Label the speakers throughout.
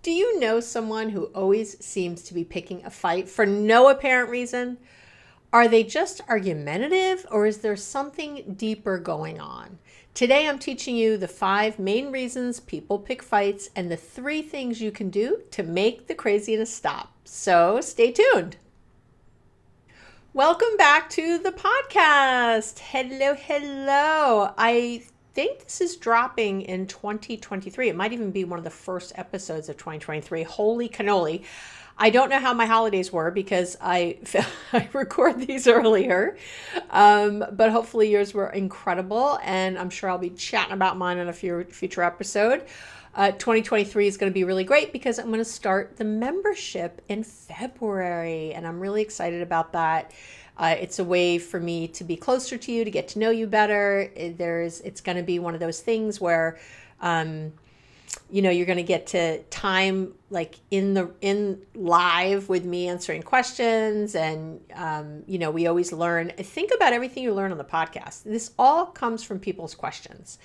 Speaker 1: Do you know someone who always seems to be picking a fight for no apparent reason? Are they just argumentative, or is there something deeper going on? Today I'm teaching you the 5 main reasons people pick fights and the 3 things you can do to make the craziness stop. So stay tuned. Welcome back to the podcast. Hello. I think this is dropping in 2023. It might even be one of the first episodes of 2023. Holy cannoli. I don't know how my holidays were because I record these earlier, but hopefully yours were incredible, and I'm sure I'll be chatting about mine in a future episode. 2023 is going to be really great because I'm going to start the membership in February, and I'm really excited about that. It's a way for me to be closer to you, to get to know you better. It's going to be one of those things where, you're going to get to time like in live with me answering questions. And, we always learn. Think about everything you learn on the podcast. This all comes from people's questions.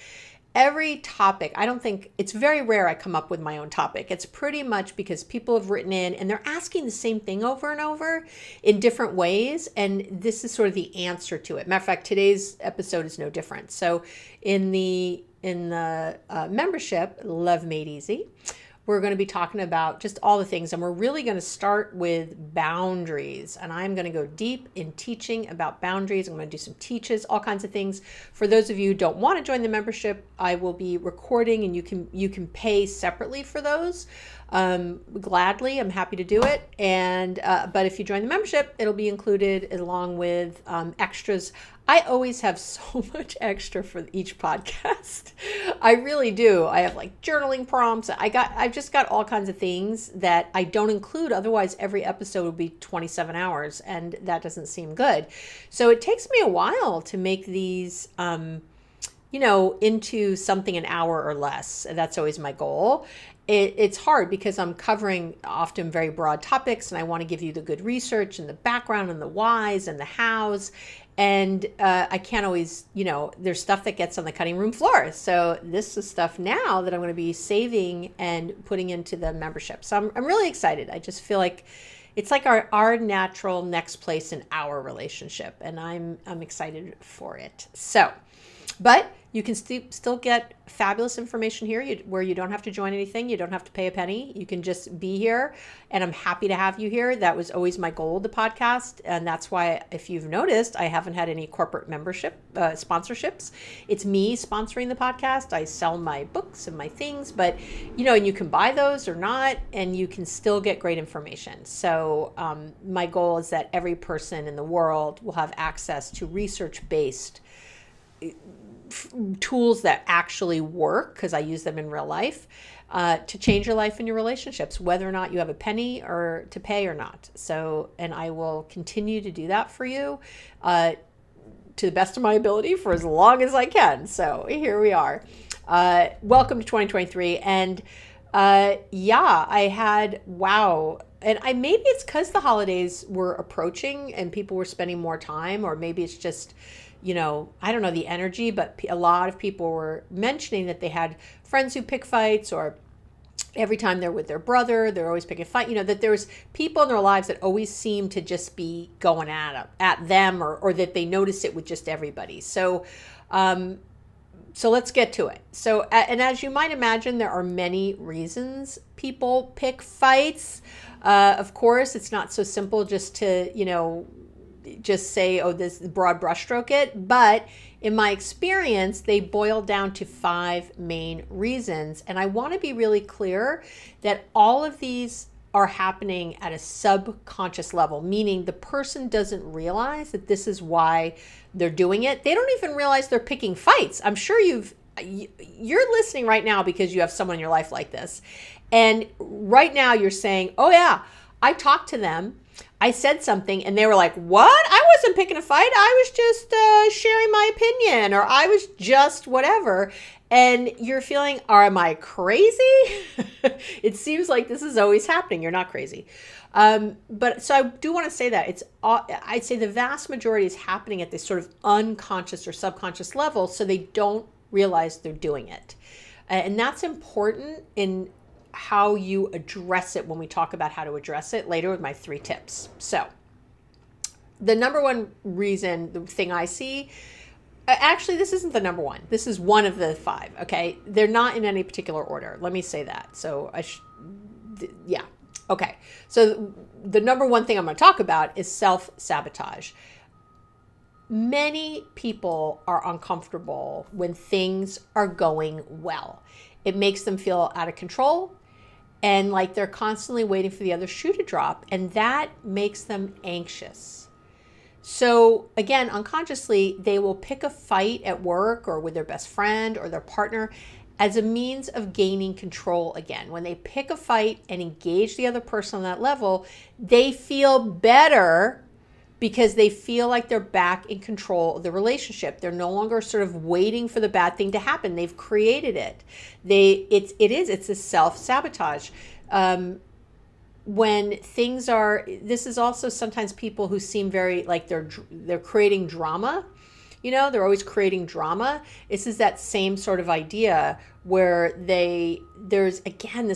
Speaker 1: Every topic, I don't think, it's very rare I come up with my own topic. It's pretty much because people have written in and they're asking the same thing over and over in different ways. And this is sort of the answer to it. Matter of fact, today's episode is no different. So in the membership, Love Made Easy, we're going to be talking about just all the things, and we're really going to start with boundaries. And I'm going to go deep in teaching about boundaries. I'm going to do some teaches, all kinds of things. For those of you who don't want to join the membership, I will be recording, and you can pay separately for those. Gladly, I'm happy to do it. And but if you join the membership, it'll be included along with extras. I always have so much extra for each podcast. I really do. I have like journaling prompts. I've just got all kinds of things that I don't include. Otherwise, every episode would be 27 hours, and that doesn't seem good. So it takes me a while to make these, into something an hour or less. That's always my goal. It's hard because I'm covering often very broad topics, and I want to give you the good research and the background and the whys and the hows. And I can't always, there's stuff that gets on the cutting room floor. So this is stuff now that I'm going to be saving and putting into the membership. So I'm really excited. I just feel like it's like our natural next place in our relationship. And I'm excited for it. So, but you can still get fabulous information here where you don't have to join anything. You don't have to pay a penny. You can just be here, and I'm happy to have you here. That was always my goal of the podcast, and that's why, if you've noticed, I haven't had any corporate membership sponsorships. It's me sponsoring the podcast. I sell my books and my things, but, and you can buy those or not, and you can still get great information. So my goal is that every person in the world will have access to research-based tools that actually work, because I use them in real life, to change your life and your relationships, whether or not you have a penny or to pay or not. So, and I will continue to do that for you to the best of my ability for as long as I can. So here we are. Welcome to 2023. And I had, wow. And maybe it's because the holidays were approaching and people were spending more time, or maybe it's just, I don't know the energy, but a lot of people were mentioning that they had friends who pick fights, or every time they're with their brother, they're always picking a fight, that there's people in their lives that always seem to just be going at them, or that they notice it with just everybody. So let's get to it. So, and as you might imagine, there are many reasons people pick fights. Of course, it's not so simple just to, just say, this broad brushstroke it. But in my experience, they boil down to 5 main reasons. And I want to be really clear that all of these are happening at a subconscious level, meaning the person doesn't realize that this is why they're doing it. They don't even realize they're picking fights. I'm sure you're listening right now because you have someone in your life like this. And right now you're saying, oh yeah, I talked to them. I said something and they were like, what? I wasn't picking a fight. I was just sharing my opinion, or I was just whatever. And you're feeling, am I crazy? It seems like this is always happening. You're not crazy. But so I do want to say that I'd say the vast majority is happening at this sort of unconscious or subconscious level, so they don't realize they're doing it. And that's important in how you address it when we talk about how to address it later with my 3 tips. So the number one reason, the thing I see, actually, this isn't the number one. This is one of the 5, okay? They're not in any particular order. Let me say that. So yeah. Okay. So the number one thing I'm going to talk about is self-sabotage. Many people are uncomfortable when things are going well. It makes them feel out of control and like they're constantly waiting for the other shoe to drop, and that makes them anxious. So again, unconsciously, they will pick a fight at work or with their best friend or their partner as a means of gaining control again. When they pick a fight and engage the other person on that level, they feel better because they feel like they're back in control of the relationship. They're no longer sort of waiting for the bad thing to happen. They've created it. It's a self-sabotage. When things are, this is also sometimes people who seem very like they're creating drama. They're always creating drama. This is that same sort of idea where this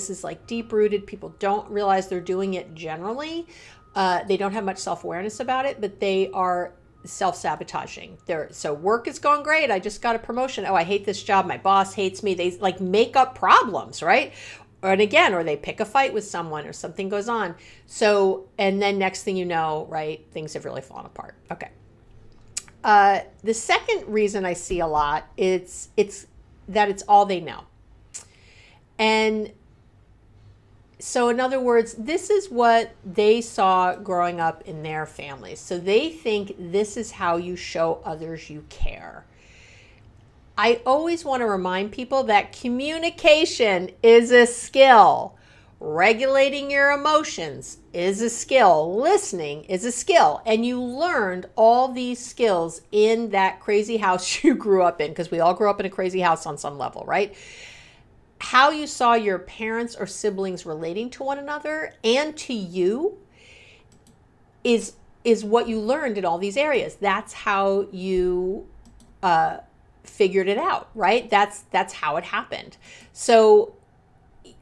Speaker 1: is like deep rooted. People don't realize they're doing it generally. They don't have much self-awareness about it, but they are self-sabotaging. So work is going great. I just got a promotion. Oh, I hate this job. My boss hates me. They like make up problems, right? Or they pick a fight with someone or something goes on. So, and then next thing you know, right, things have really fallen apart. Okay. The second reason I see a lot, it's that it's all they know. And so in other words, this is what they saw growing up in their families. So they think this is how you show others you care. I always want to remind people that communication is a skill. Regulating your emotions is a skill. Listening is a skill. And you learned all these skills in that crazy house you grew up in, because we all grew up in a crazy house on some level, right? How you saw your parents or siblings relating to one another and to you is what you learned in all these areas. That's how you figured it out, right? That's how it happened. So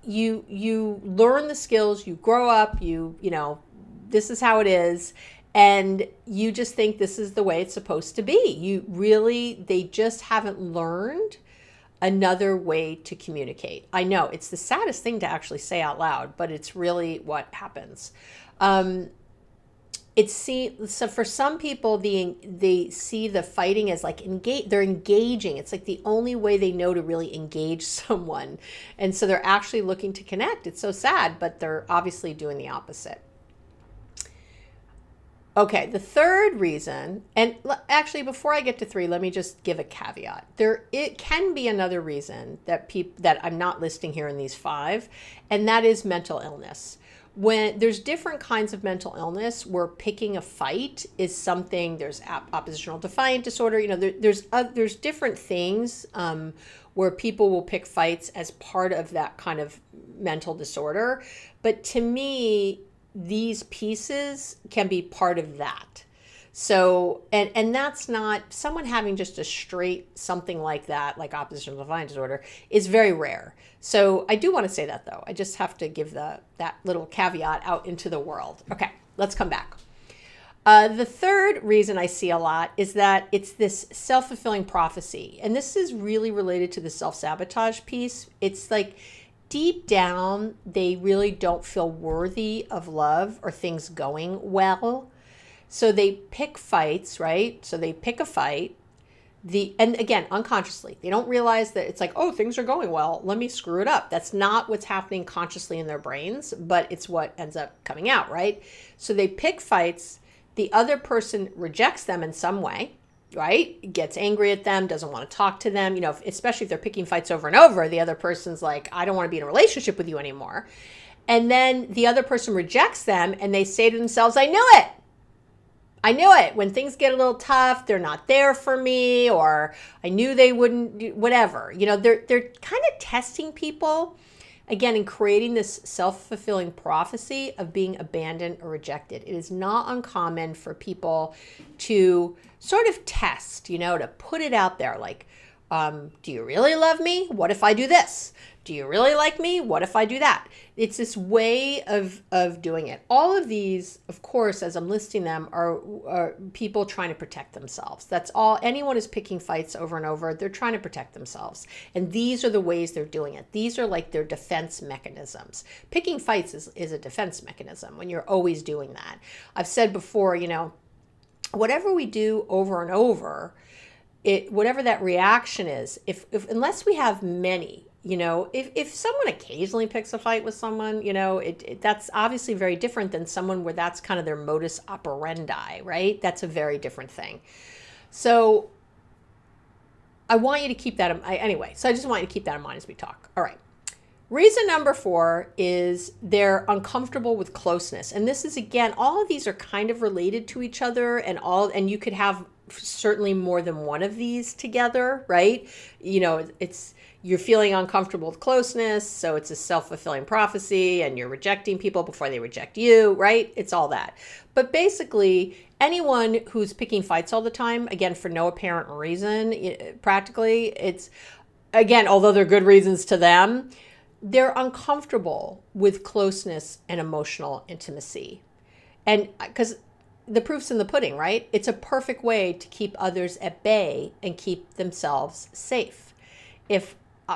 Speaker 1: you learn the skills, you grow up, this is how it is, and you just think this is the way it's supposed to be. They just haven't learned another way to communicate. I know it's the saddest thing to actually say out loud, but it's really what happens. So for some people, they see the fighting as like they're engaging. It's like the only way they know to really engage someone. And so they're actually looking to connect. It's so sad, but they're obviously doing the opposite. Okay, the third reason, and actually before I get to 3, let me just give a caveat. It can be another reason that I'm not listing here in these 5, and that is mental illness. When there's different kinds of mental illness where picking a fight is something, there's oppositional defiant disorder, there's different things where people will pick fights as part of that kind of mental disorder. But to me, these pieces can be part of that. So, and that's not, someone having just a straight something like that, like oppositional defiant disorder, is very rare. So I do want to say that though. I just have to give that little caveat out into the world. Okay, let's come back. The third reason I see a lot is that it's this self-fulfilling prophecy. And this is really related to the self-sabotage piece. It's like, deep down, they really don't feel worthy of love or things going well. So they pick fights, right? So they pick a fight. And again, unconsciously, they don't realize that it's like, oh, things are going well, let me screw it up. That's not what's happening consciously in their brains, but it's what ends up coming out, right? So they pick fights. The other person rejects them in some way, right? Gets angry at them, doesn't want to talk to them, especially if they're picking fights over and over, the other person's like, I don't want to be in a relationship with you anymore. And then the other person rejects them and they say to themselves, I knew it. When things get a little tough, they're not there for me, or I knew they wouldn't, whatever. They're kind of testing people, again, in creating this self-fulfilling prophecy of being abandoned or rejected. It is not uncommon for people to sort of test, to put it out there like, do you really love me? What if I do this? Do you really like me? What if I do that? It's this way of doing it. All of these, of course, as I'm listing them, are people trying to protect themselves. That's all. Anyone is picking fights over and over. They're trying to protect themselves. And these are the ways they're doing it. These are like their defense mechanisms. Picking fights is a defense mechanism when you're always doing that. I've said before, whatever we do over and over, whatever that reaction is, if unless we have many, if someone occasionally picks a fight with someone, that's obviously very different than someone where that's kind of their modus operandi, right? That's a very different thing. So I want you to keep that so I just want you to keep that in mind as we talk. All right. Reason number 4 is they're uncomfortable with closeness. And this is, again, all of these are kind of related to each other, and you could have certainly more than one of these together, right? You're feeling uncomfortable with closeness, so it's a self-fulfilling prophecy, and you're rejecting people before they reject you, right? It's all that. But basically, anyone who's picking fights all the time, again, for no apparent reason, practically, it's, again, although they're good reasons to them, they're uncomfortable with closeness and emotional intimacy. And because the proof's in the pudding, right? It's a perfect way to keep others at bay and keep themselves safe.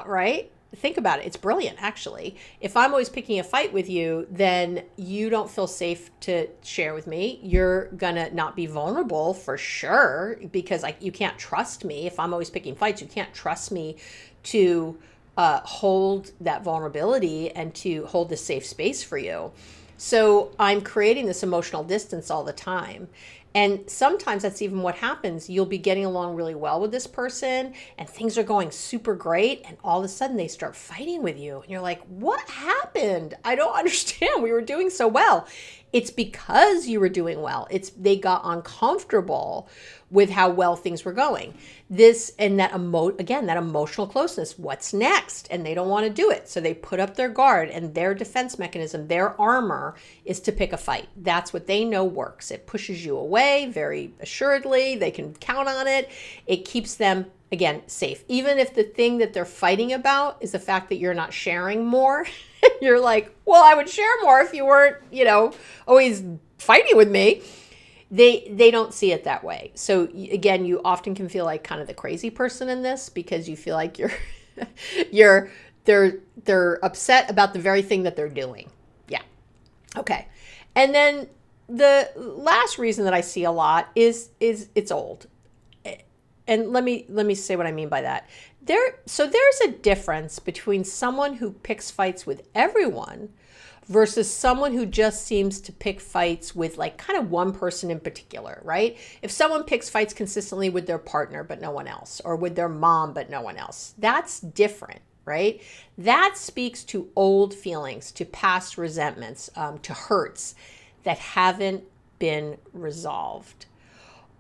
Speaker 1: Right? Think about it. It's brilliant, actually. If I'm always picking a fight with you, then you don't feel safe to share with me. You're going to not be vulnerable for sure, because you can't trust me. If I'm always picking fights, you can't trust me to hold that vulnerability and to hold the safe space for you. So I'm creating this emotional distance all the time. And sometimes that's even what happens. You'll be getting along really well with this person and things are going super great. And all of a sudden they start fighting with you. And you're like, what happened? I don't understand. We were doing so well. It's because you were doing well. They got uncomfortable with how well things were going. That emotional closeness. What's next? And they don't want to do it. So they put up their guard, and their defense mechanism, their armor, is to pick a fight. That's what they know works. It pushes you away very assuredly. They can count on it. It keeps them, again, safe. Even if the thing that they're fighting about is the fact that you're not sharing more. You're like, well, I would share more if you weren't, always fighting with me. They don't see it that way. So again, you often can feel like kind of the crazy person in this, because you feel like they're upset about the very thing that they're doing. Yeah. Okay. And then the last reason that I see a lot is it's old. And let me say what I mean by that. There's a difference between someone who picks fights with everyone versus someone who just seems to pick fights with like kind of one person in particular, right? If someone picks fights consistently with their partner but no one else, or with their mom but no one else, that's different, right? That speaks to old feelings, to past resentments, to hurts that haven't been resolved.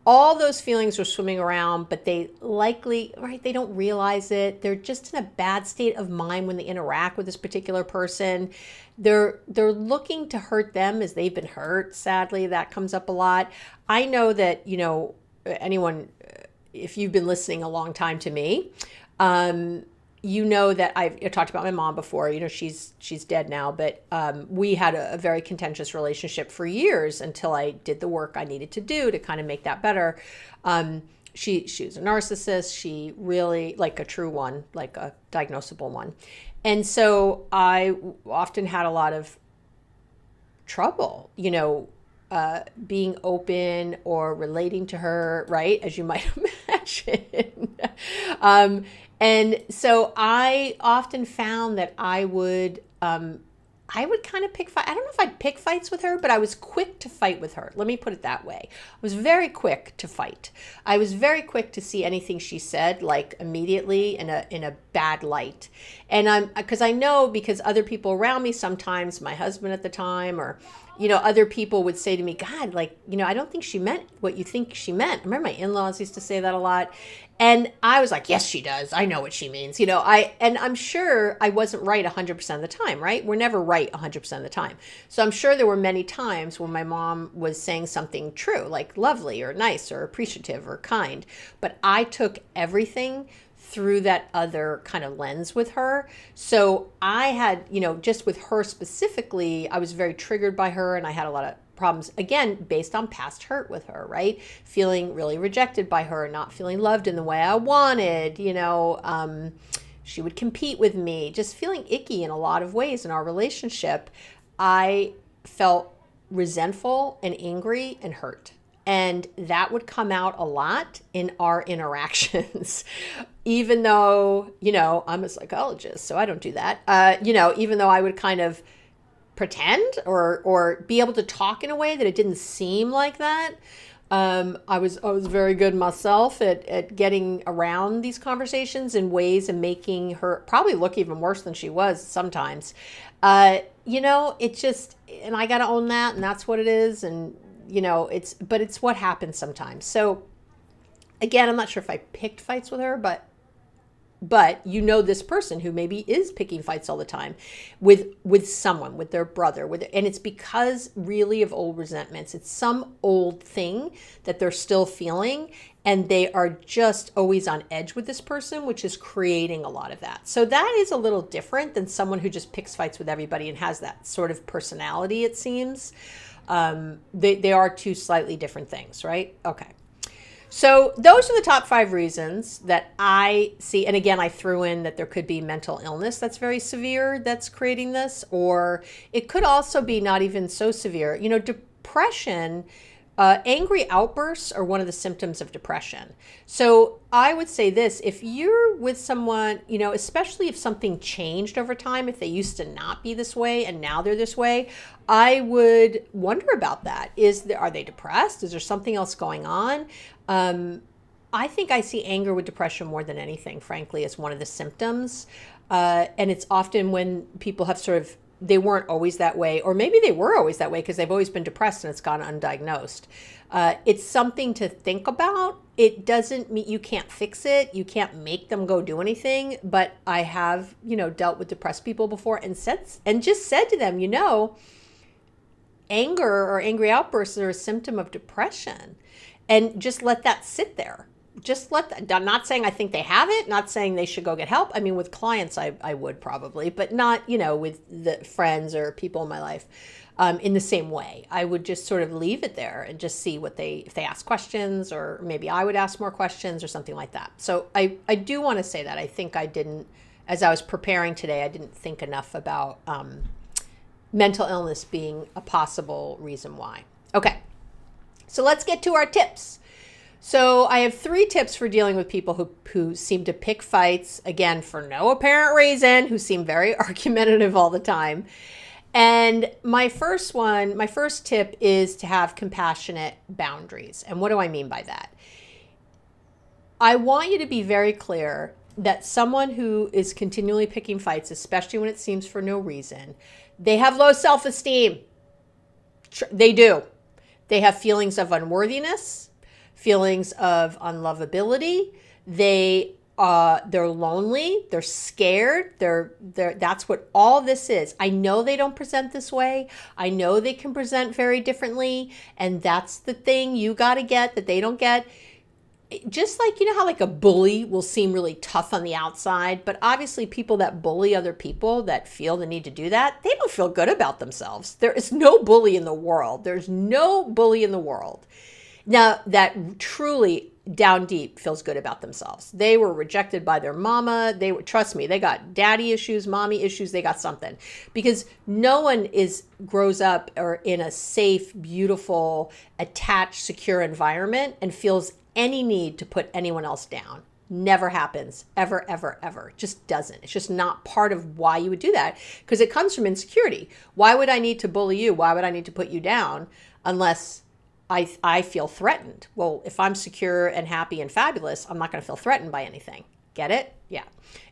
Speaker 1: All those feelings are swimming around, but they likely, right, they don't realize it. They're just in a bad state of mind when they interact with this particular person. They're looking to hurt them as they've been hurt. Sadly, that comes up a lot. I know that, anyone, if you've been listening a long time to me, you know that I've talked about my mom before. She's dead now, but we had a very contentious relationship for years until I did the work I needed to do to kind of make that better. She was a narcissist. She really, like a true one, like a diagnosable one. And so I often had a lot of trouble, being open or relating to her, right? As you might imagine. And so I often found that I would kind of pick fight. I don't know if I'd pick fights with her, but I was quick to fight with her. Let me put it that way. I was very quick to fight. I was very quick to see anything she said, like immediately in a bad light. And because other people around me, sometimes my husband at the time, or other people would say to me, God, I don't think she meant what you think she meant. I remember my in-laws used to say that a lot. And I was like, yes, she does. I know what she means. And I'm sure I wasn't right 100% of the time, right? We're never right 100% of the time. So I'm sure there were many times when my mom was saying something true, like lovely or nice or appreciative or kind. But I took everything through that other kind of lens with her. So I had, just with her specifically, I was very triggered by her, and I had a lot of problems, again, based on past hurt with her, right? Feeling really rejected by her, not feeling loved in the way I wanted, she would compete with me, just feeling icky in a lot of ways in our relationship. I felt resentful and angry and hurt. And that would come out a lot in our interactions, even though, I'm a psychologist, so I don't do that. Even though I would kind of pretend or be able to talk in a way that it didn't seem like that. I was very good myself at getting around these conversations in ways and making her probably look even worse than she was sometimes. It just, and I got to own that, and that's what it is. And, it's what happens sometimes. So again, I'm not sure if I picked fights with her, but this person who maybe is picking fights all the time with someone, with their brother, and it's because really of old resentments. It's some old thing that they're still feeling, and they are just always on edge with this person, which is creating a lot of that. So that is a little different than someone who just picks fights with everybody and has that sort of personality, it seems. They are two slightly different things, right? Okay. So those are the top 5 reasons that I see. And again, I threw in that there could be mental illness that's very severe that's creating this, or it could also be not even so severe. Depression, angry outbursts are one of the symptoms of depression. So I would say this, if you're with someone, especially if something changed over time, if they used to not be this way and now they're this way, I would wonder about that. Are they depressed? Is there something else going on? I think I see anger with depression more than anything, frankly, as one of the symptoms. And it's often when people have they weren't always that way, or maybe they were always that way because they've always been depressed and it's gone undiagnosed. It's something to think about. It doesn't mean you can't fix it. You can't make them go do anything. But I have, dealt with depressed people before and just said to them, anger or angry outbursts are a symptom of depression. And just let that sit there. I'm not saying I think they have it, not saying they should go get help. I mean, with clients, I would probably, but not, with the friends or people in my life in the same way. I would just sort of leave it there and just see if they ask questions, or maybe I would ask more questions or something like that. So I do want to say that I think I didn't, as I was preparing today, I didn't think enough about mental illness being a possible reason why. Okay. So let's get to our tips. So I have 3 tips for dealing with people who seem to pick fights, again, for no apparent reason, who seem very argumentative all the time. And my first tip is to have compassionate boundaries. And what do I mean by that? I want you to be very clear that someone who is continually picking fights, especially when it seems for no reason, they have low self-esteem. They do. They have feelings of unworthiness, feelings of unlovability. They're lonely. They're scared. That's what all this is. I know they don't present this way. I know they can present very differently. And that's the thing you got to get that they don't get. Just like, how like a bully will seem really tough on the outside, but obviously people that bully other people that feel the need to do that, they don't feel good about themselves. There is no bully in the world. There's no bully in the world. Now that truly down deep feels good about themselves. They were rejected by their mama. Trust me, they got daddy issues, mommy issues. They got something, because no one grows up or in a safe, beautiful, attached, secure environment and feels any need to put anyone else down. Never happens. Ever, ever, ever. Just doesn't. It's just not part of why you would do that, because it comes from insecurity. Why would I need to bully you? Why would I need to put you down unless I feel threatened? Well, if I'm secure and happy and fabulous, I'm not going to feel threatened by anything. Get it? Yeah.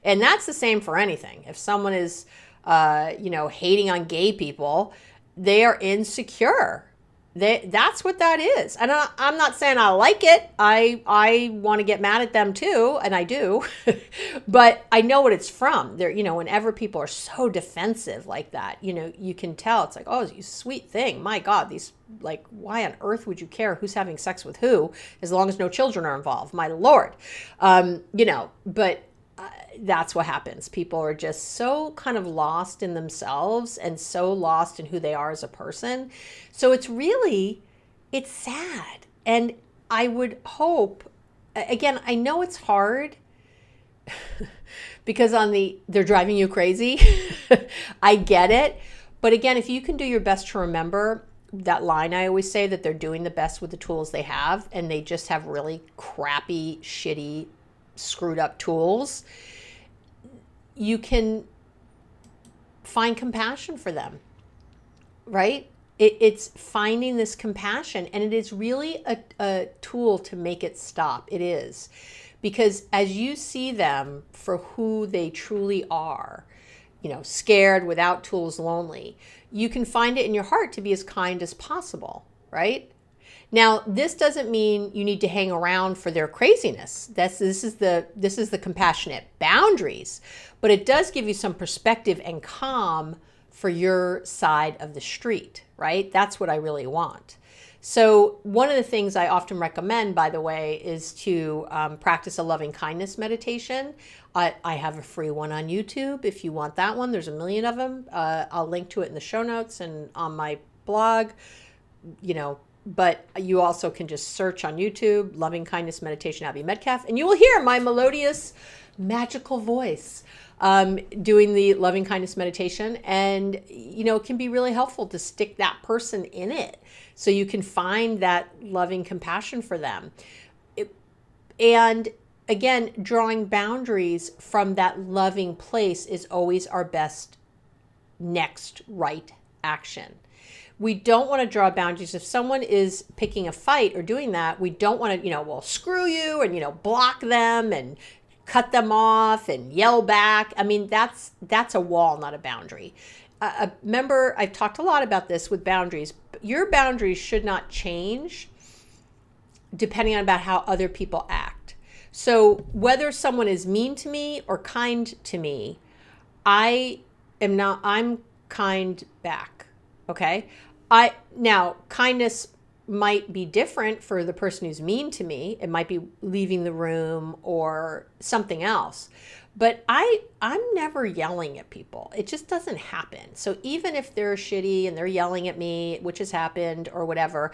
Speaker 1: And that's the same for anything. If someone is, hating on gay people, they are insecure. That's what that is. And I'm not saying I like it. I want to get mad at them too, and I do. But I know what it's from. Whenever people are so defensive like that, you can tell. It's like, oh, you sweet thing. My God, why on earth would you care who's having sex with who, as long as no children are involved? My Lord. But that's what happens. People are just so kind of lost in themselves and so lost in who they are as a person. So it's sad. And I would hope, again, I know it's hard because they're driving you crazy. I get it. But again, if you can do your best to remember that line I always say, that they're doing the best with the tools they have, and they just have really crappy, shitty, screwed up tools, you can find compassion for them, right? It's finding this compassion, and it is really a tool to make it stop. It is. Because as you see them for who they truly are, scared, without tools, lonely, you can find it in your heart to be as kind as possible, right? Now, this doesn't mean you need to hang around for their craziness. This is the compassionate boundaries, but it does give you some perspective and calm for your side of the street, right? That's what I really want. So one of the things I often recommend, by the way, is to practice a loving kindness meditation. I have a free one on YouTube if you want that one. There's a million of them. I'll link to it in the show notes and on my blog, but you also can just search on YouTube, Loving Kindness Meditation, Abby Medcalf, and you will hear my melodious, magical voice doing the loving kindness meditation. And, it can be really helpful to stick that person in it so you can find that loving compassion for them. And again, drawing boundaries from that loving place is always our best next right action. We don't want to draw boundaries. If someone is picking a fight or doing that, we don't want to, screw you and, block them and cut them off and yell back. I mean, that's a wall, not a boundary. Remember, I've talked a lot about this with boundaries. Your boundaries should not change depending on about how other people act. So whether someone is mean to me or kind to me, I'm kind back. Okay. Now kindness might be different for the person who's mean to me. It might be leaving the room or something else. But I'm never yelling at people. It just doesn't happen. So even if they're shitty and they're yelling at me, which has happened or whatever,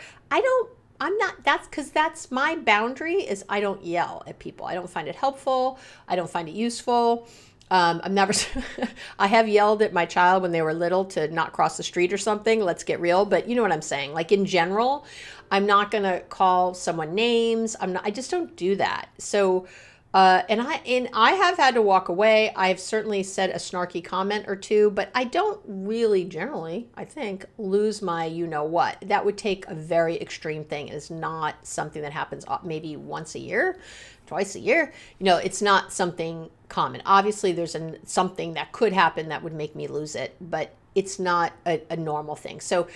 Speaker 1: that's my boundary, is I don't yell at people. I don't find it helpful. I don't find it useful. I have yelled at my child when they were little to not cross the street or something. Let's get real. But you know what I'm saying? Like in general, I'm not going to call someone names. I just don't do that. So, and I have had to walk away. I have certainly said a snarky comment or two, but I don't really generally, I think, lose my what. That would take a very extreme thing. It is not something that happens maybe once a year, twice a year. It's not something common. Obviously, there's something that could happen that would make me lose it, but it's not a normal thing. So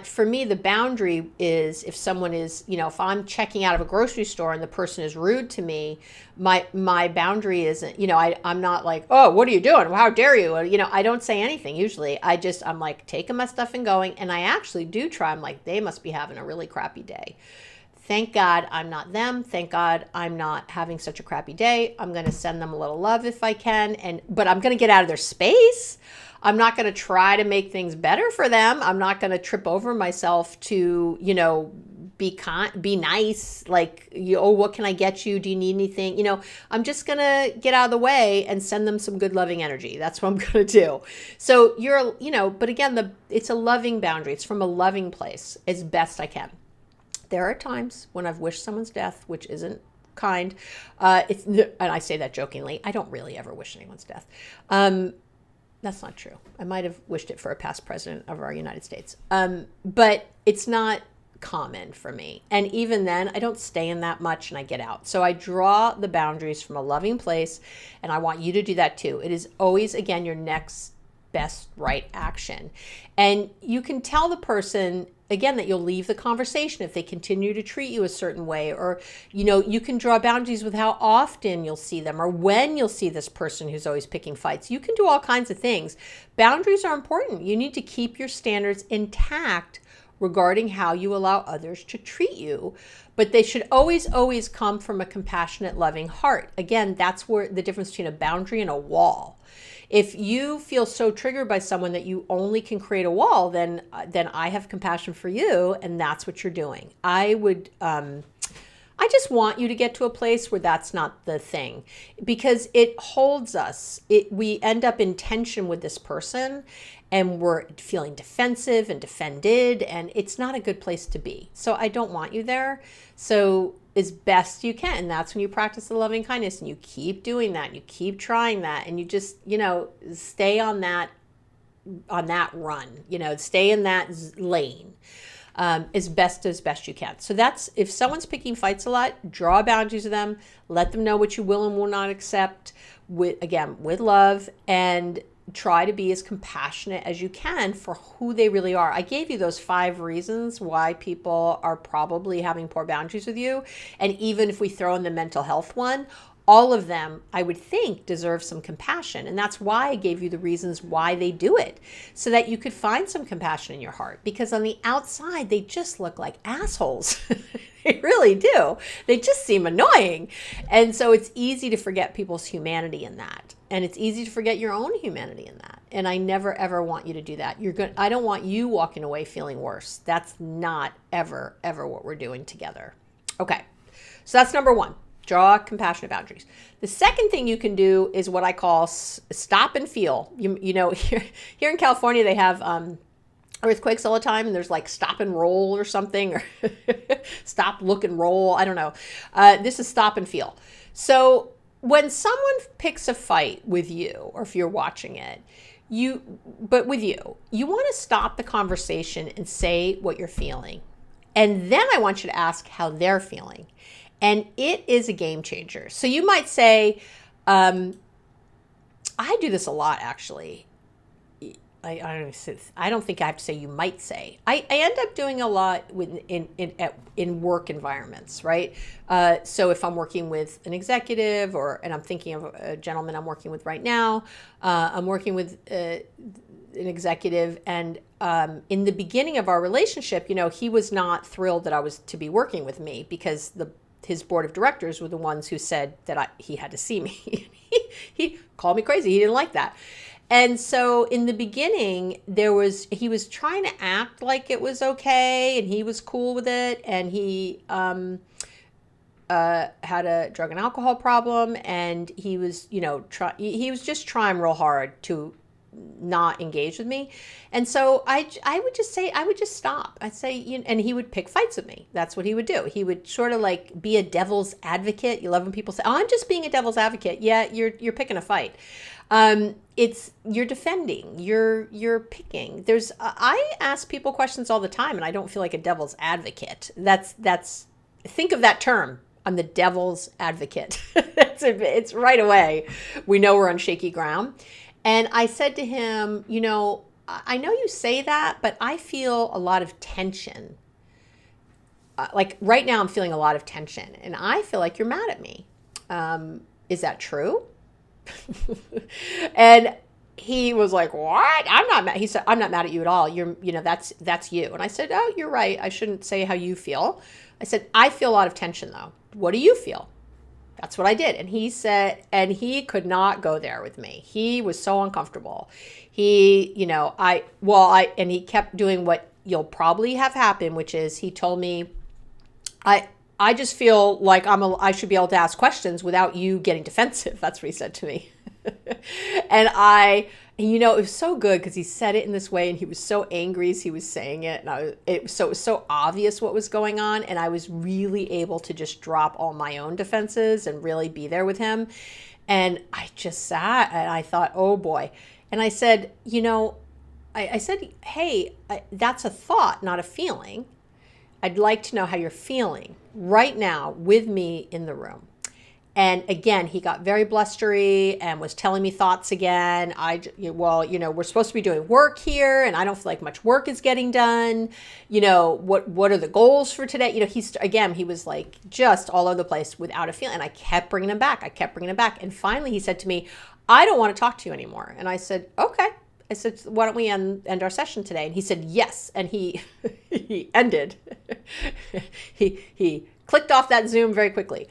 Speaker 1: for me, the boundary is if someone is, if I'm checking out of a grocery store and the person is rude to me, my boundary isn't, I'm not like, oh, what are you doing? How dare you? I don't say anything usually. I'm like taking my stuff and going. And I actually do try. I'm like, they must be having a really crappy day. Thank God I'm not them. Thank God I'm not having such a crappy day. I'm going to send them a little love if I can. But I'm going to get out of their space. I'm not going to try to make things better for them. I'm not going to trip over myself to, be nice. Like, what can I get you? Do you need anything? I'm just going to get out of the way and send them some good loving energy. That's what I'm going to do. So but again, it's a loving boundary. It's from a loving place as best I can. There are times when I've wished someone's death, which isn't kind. And I say that jokingly. I don't really ever wish anyone's death. That's not true. I might have wished it for a past president of our United States. But it's not common for me. And even then, I don't stay in that much and I get out. So I draw the boundaries from a loving place, and I want you to do that too. It is always, again, your next best right action. And you can tell the person, again, that you'll leave the conversation if they continue to treat you a certain way, or, you can draw boundaries with how often you'll see them or when you'll see this person who's always picking fights. You can do all kinds of things. Boundaries are important. You need to keep your standards intact regarding how you allow others to treat you. But they should always, always come from a compassionate, loving heart. Again, that's where the difference between a boundary and a wall. If you feel so triggered by someone that you only can create a wall, then I have compassion for you, and that's what you're doing. I just want you to get to a place where that's not the thing, because it holds us. We end up in tension with this person, and we're feeling defensive and defended, and it's not a good place to be. So I don't want you there. So as best you can, that's when you practice the loving kindness, and you keep doing that, and you keep trying that, and you just, stay on that run, stay in that lane. As best you can. So that's, if someone's picking fights a lot, draw boundaries with them, let them know what you will and will not accept with love, and try to be as compassionate as you can for who they really are. I gave you those 5 reasons why people are probably having poor boundaries with you. And even if we throw in the mental health one, all of them, I would think, deserve some compassion. And that's why I gave you the reasons why they do it, so that you could find some compassion in your heart. Because on the outside, they just look like assholes. They really do. They just seem annoying. And so it's easy to forget people's humanity in that. And it's easy to forget your own humanity in that. And I never, ever want you to do that. I don't want you walking away feeling worse. That's not ever, ever what we're doing together. Okay. So that's number 1. Draw compassionate boundaries. The second thing you can do is what I call stop and feel. Here in California, they have earthquakes all the time, and there's like stop and roll or something, or stop, look, and roll. I don't know. This is stop and feel. So when someone picks a fight with you, or if you're watching it, you want to stop the conversation and say what you're feeling. And then I want you to ask how they're feeling. And it is a game changer. So you might say, I do this a lot, actually. I don't think I have to say you might say. I end up doing a lot in work environments, right? So if I'm working with an executive, and I'm thinking of a gentleman I'm working with right now, I'm working with an executive, and in the beginning of our relationship, he was not thrilled that I was to be working with me, because his board of directors were the ones who said that he had to see me. He called me crazy. He didn't like that. And so in the beginning, he was trying to act like it was okay, and he was cool with it. And he had a drug and alcohol problem, and he was, he was just trying real hard to not engage with me. And so I would just stop. I'd say, and he would pick fights with me. That's what he would do. He would sort of like be a devil's advocate. You love when people say, "Oh, I'm just being a devil's advocate." Yeah, you're picking a fight. You're defending, you're picking. I ask people questions all the time, and I don't feel like a devil's advocate. Think of that term. I'm the devil's advocate. It's right away. We know we're on shaky ground. And I said to him, I know you say that, but I feel a lot of tension. Like right now I'm feeling a lot of tension, and I feel like you're mad at me. Is that true? And he was like, "What? I'm not mad." He said, "I'm not mad at you at all. That's you." And I said, "Oh, you're right. I shouldn't say how you feel." I said, "I feel a lot of tension though. What do you feel?" That's what I did. And he said, and he could not go there with me. He was so uncomfortable. And he kept doing what you'll probably have happen, which is he told me, I just feel like I should be able to ask questions without you getting defensive. That's what he said to me. And it was so good because he said it in this way, and he was so angry as he was saying it. And it was so obvious what was going on. And I was really able to just drop all my own defenses and really be there with him. And I just sat and I thought, oh boy. And I said, I said, hey, that's a thought, not a feeling. I'd like to know how you're feeling right now with me in the room. And again, he got very blustery and was telling me thoughts again. We're supposed to be doing work here, and I don't feel like much work is getting done. What are the goals for today? He was like just all over the place without a feeling. And I kept bringing him back. And finally he said to me, "I don't want to talk to you anymore." And I said, "Okay." I said, why don't we end our session today? And he said, yes. And he he ended. he clicked off that Zoom very quickly.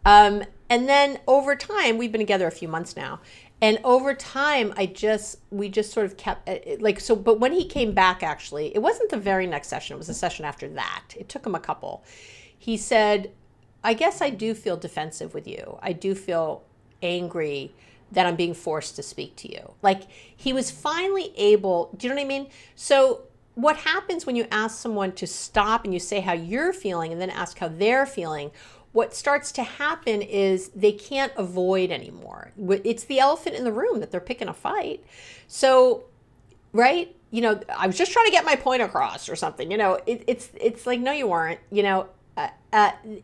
Speaker 1: And then over time, we've been together a few months now. And over time, we just sort of kept like, so, but when he came back, actually, it wasn't the very next session. It was the session after that. It took him a couple. He said, I guess I do feel defensive with you. I do feel angry that I'm being forced to speak to you. Like, he was finally able, do you know what I mean? So what happens when you ask someone to stop and you say how you're feeling and then ask how they're feeling, what starts to happen is they can't avoid anymore. It's the elephant in the room that they're picking a fight. So, right? You know, I was just trying to get my point across or something, you know, it's like, no, you weren't, you know.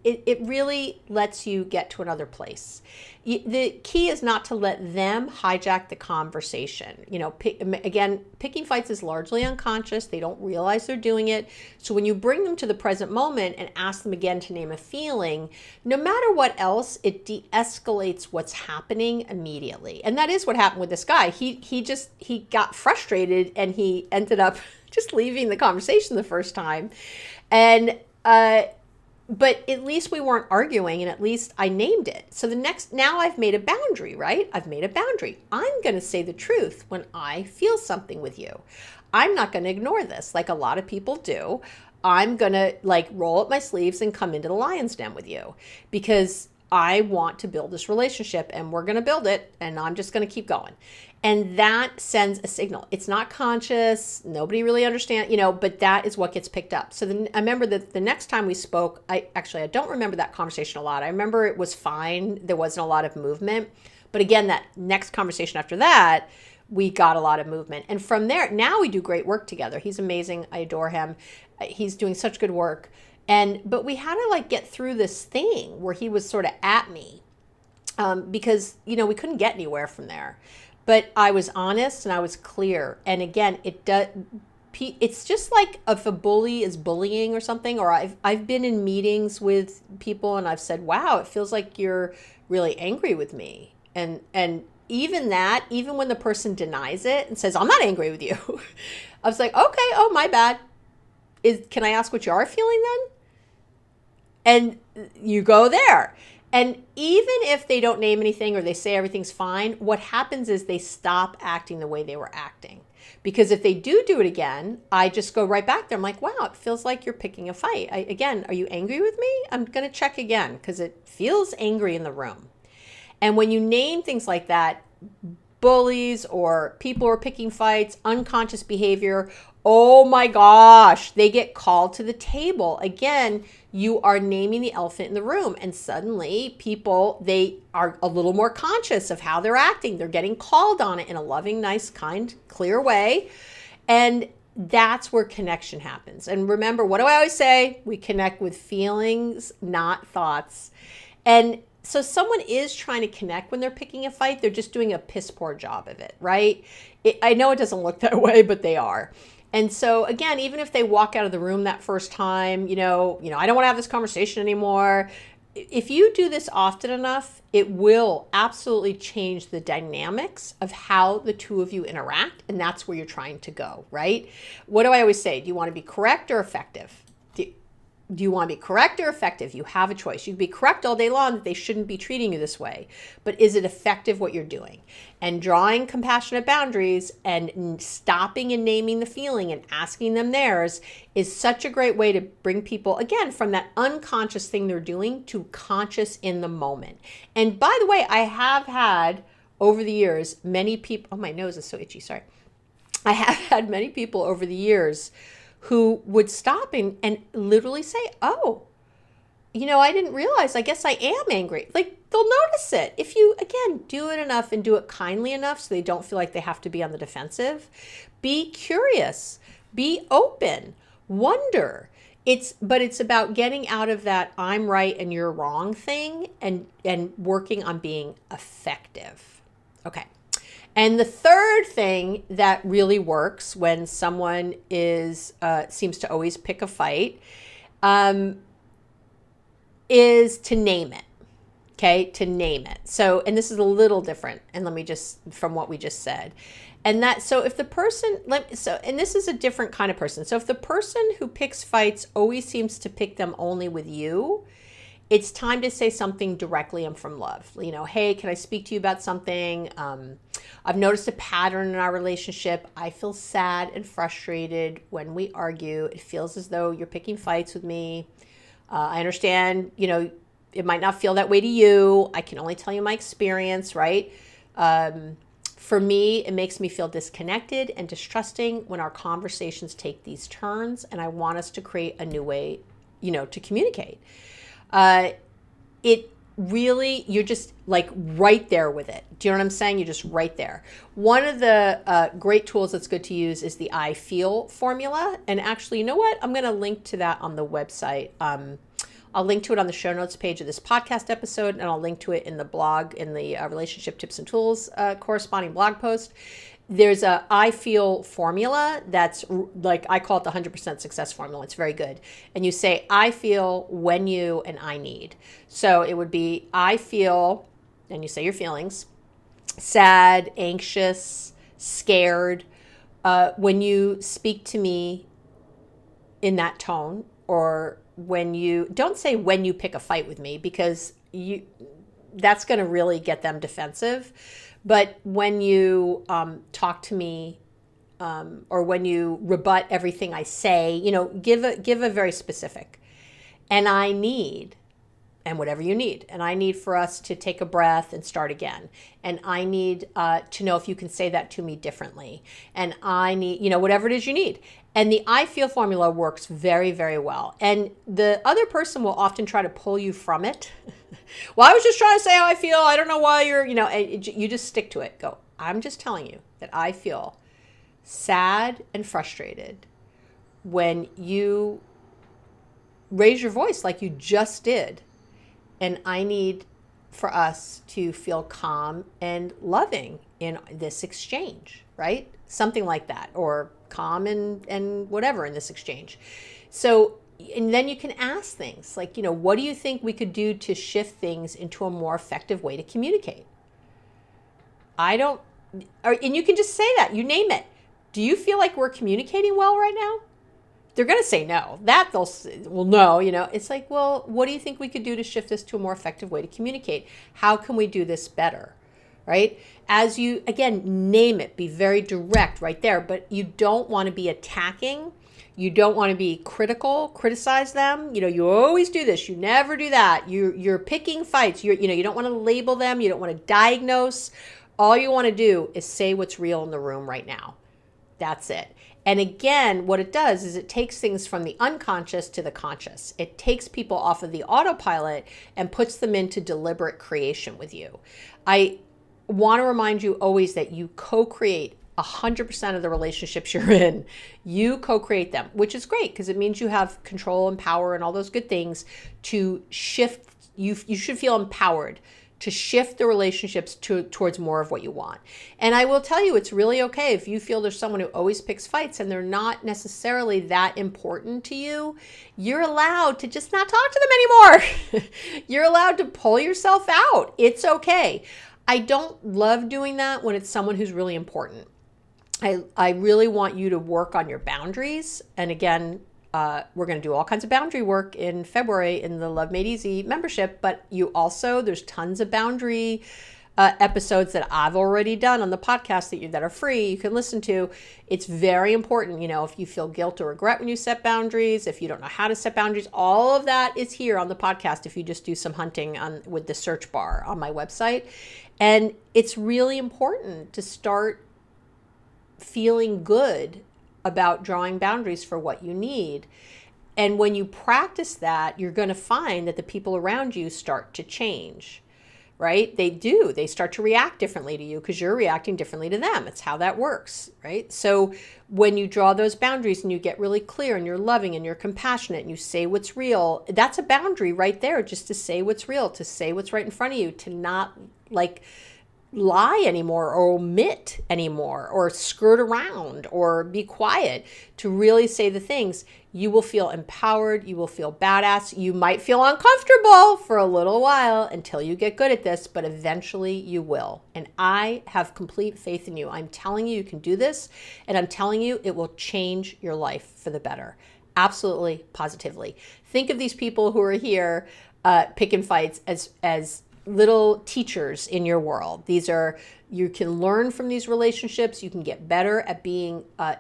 Speaker 1: It really lets you get to another place. The key is not to let them hijack the conversation. You know, again, picking fights is largely unconscious. They don't realize they're doing it. So when you bring them to the present moment and ask them again to name a feeling, no matter what else, it de-escalates what's happening immediately. And that is what happened with this guy. He got frustrated and he ended up just leaving the conversation the first time. And but at least we weren't arguing, and at least I named it. So now I've made a boundary, right? I've made a boundary. I'm going to say the truth when I feel something with you. I'm not going to ignore this like a lot of people do. I'm going to like roll up my sleeves and come into the lion's den with you because I want to build this relationship and we're going to build it and I'm just going to keep going. And that sends a signal. It's not conscious. Nobody really understands, you know, but that is what gets picked up. So then I remember that the next time we spoke, I don't remember that conversation a lot. I remember it was fine. There wasn't a lot of movement. But again, that next conversation after that, we got a lot of movement. And from there, now we do great work together. He's amazing. I adore him. He's doing such good work. But we had to like get through this thing where he was sort of at me because, you know, we couldn't get anywhere from there. But I was honest and I was clear. And again, it's just like if a bully is bullying or something, or I've been in meetings with people and I've said, wow, it feels like you're really angry with me. And even when the person denies it and says, I'm not angry with you, I was like, okay, oh, my bad. Can I ask what you are feeling then? And you go there. And even if they don't name anything or they say everything's fine, what happens is they stop acting the way they were acting. Because if they do it again, I just go right back there. I'm like, wow, it feels like you're picking a fight. Again, are you angry with me? I'm going to check again because it feels angry in the room. And when you name things like that, bullies or people who are picking fights, unconscious behavior, oh my gosh, they get called to the table. Again, you are naming the elephant in the room, and suddenly people, they are a little more conscious of how they're acting. They're getting called on it in a loving, nice, kind, clear way. And that's where connection happens. And remember, what do I always say? We connect with feelings, not thoughts. And so someone is trying to connect when they're picking a fight. They're just doing a piss poor job of it, right? I know it doesn't look that way, but they are. And so again, even if they walk out of the room that first time, you know, I don't want to have this conversation anymore. If you do this often enough, it will absolutely change the dynamics of how the two of you interact. And that's where you're trying to go, right? What do I always say? Do you want to be correct or effective? Do you want to be correct or effective? You have a choice. You can be correct all day long that they shouldn't be treating you this way. But is it effective what you're doing? And drawing compassionate boundaries and stopping and naming the feeling and asking them theirs is such a great way to bring people, again, from that unconscious thing they're doing to conscious in the moment. And by the way, I have had over the years, many people, oh, my nose is so itchy, sorry. I have had many people over the years who would stop and literally say, oh, you know, I didn't realize, I guess I am angry. Like, they'll notice it. If you, again, do it enough and do it kindly enough so they don't feel like they have to be on the defensive, be curious, be open, wonder. But it's about getting out of that I'm right and you're wrong thing and working on being effective. Okay. And the third thing that really works when someone seems to always pick a fight is to name it. Okay, to name it. So, and this is a little different, and let me just, from what we just said. And that, so if the person, and this is a different kind of person. So if the person who picks fights always seems to pick them only with you, it's time to say something directly and from love. You know, hey, can I speak to you about something? I've noticed a pattern in our relationship. I feel sad and frustrated when we argue. It feels as though you're picking fights with me. I understand, you know, it might not feel that way to you. I can only tell you my experience, right? For me, it makes me feel disconnected and distrusting when our conversations take these turns, and I want us to create a new way, you know, to communicate. It really, you're just like right there with it. Do you know what I'm saying? You're just right there. One of the great tools that's good to use is the I feel formula. And actually, you know what? I'm going to link to that on the website. I'll link to it on the show notes page of this podcast episode, and I'll link to it in the blog, in the relationship tips and tools corresponding blog post. There's a I feel formula that's like, I call it the 100% success formula. It's very good. And you say, I feel, when you, and I need. So it would be, I feel, and you say your feelings, sad, anxious, scared. When you speak to me in that tone, or when you, don't say when you pick a fight with me, because that's going to really get them defensive. But when you talk to me, or when you rebut everything I say, you know, give a very specific. And I need, and whatever you need. And I need for us to take a breath and start again. And I need to know if you can say that to me differently. And I need, you know, whatever it is you need. And the I feel formula works very, very well. And the other person will often try to pull you from it. Well, I was just trying to say how I feel. I don't know why you're, you know, you just stick to it. Go, I'm just telling you that I feel sad and frustrated when you raise your voice like you just did. And I need for us to feel calm and loving in this exchange, right? Something like that, or calm and whatever in this exchange. So, and then you can ask things like, you know, what do you think we could do to shift things into a more effective way to communicate? And you can just say that, you name it. Do you feel like we're communicating well right now? They're going to say no. Well, no, you know, it's like, well, what do you think we could do to shift this to a more effective way to communicate? How can we do this better? Right? As you, again, name it, be very direct right there, but you don't want to be attacking. You don't want to be critical, criticize them. You know, you always do this. You never do that. You're picking fights. You don't want to label them. You don't want to diagnose. All you want to do is say what's real in the room right now. That's it. And again, what it does is it takes things from the unconscious to the conscious. It takes people off of the autopilot and puts them into deliberate creation with you. I want to remind you always that you co-create 100% of the relationships you're in. You co-create them, which is great because it means you have control and power and all those good things to shift. You should feel empowered to shift the relationships towards more of what you want. And I will tell you, it's really okay if you feel there's someone who always picks fights and they're not necessarily that important to you. You're allowed to just not talk to them anymore. You're allowed to pull yourself out. It's okay. I don't love doing that when it's someone who's really important. I really want you to work on your boundaries. And again, we're going to do all kinds of boundary work in February in the Love Made Easy membership, but there's tons of boundary episodes that I've already done on the podcast that are free, you can listen to. It's very important, you know, if you feel guilt or regret when you set boundaries, if you don't know how to set boundaries, all of that is here on the podcast if you just do some hunting with the search bar on my website. And it's really important to start feeling good about drawing boundaries for what you need. And when you practice that, you're going to find that the people around you start to change, right? They do. They start to react differently to you because you're reacting differently to them. It's how that works, right? So when you draw those boundaries and you get really clear and you're loving and you're compassionate and you say what's real, that's a boundary right there, just to say what's real, to say what's right in front of you, to not like lie anymore or omit anymore or skirt around or be quiet, to really say the things, you will feel empowered. You will feel badass. You might feel uncomfortable for a little while until you get good at this, but eventually you will. And I have complete faith in you. I'm telling you, you can do this. And I'm telling you, it will change your life for the better. Absolutely, positively. Think of these people who are here picking fights as little teachers in your world. You can learn from these relationships. You can get better at being a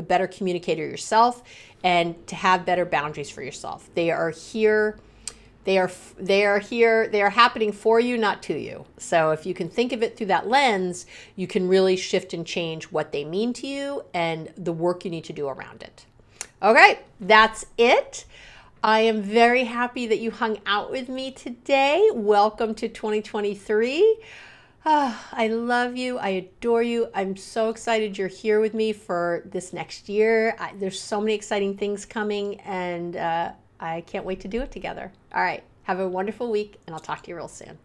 Speaker 1: better communicator yourself, and to have better boundaries for yourself. They are here. They are here. They are happening for you, not to you. So if you can think of it through that lens, you can really shift and change what they mean to you and the work you need to do around it. Okay, that's it. I am very happy that you hung out with me today. Welcome to 2023. I love you. I adore you. I'm so excited you're here with me for this next year. There's so many exciting things coming, and I can't wait to do it together. All right. Have a wonderful week, and I'll talk to you real soon.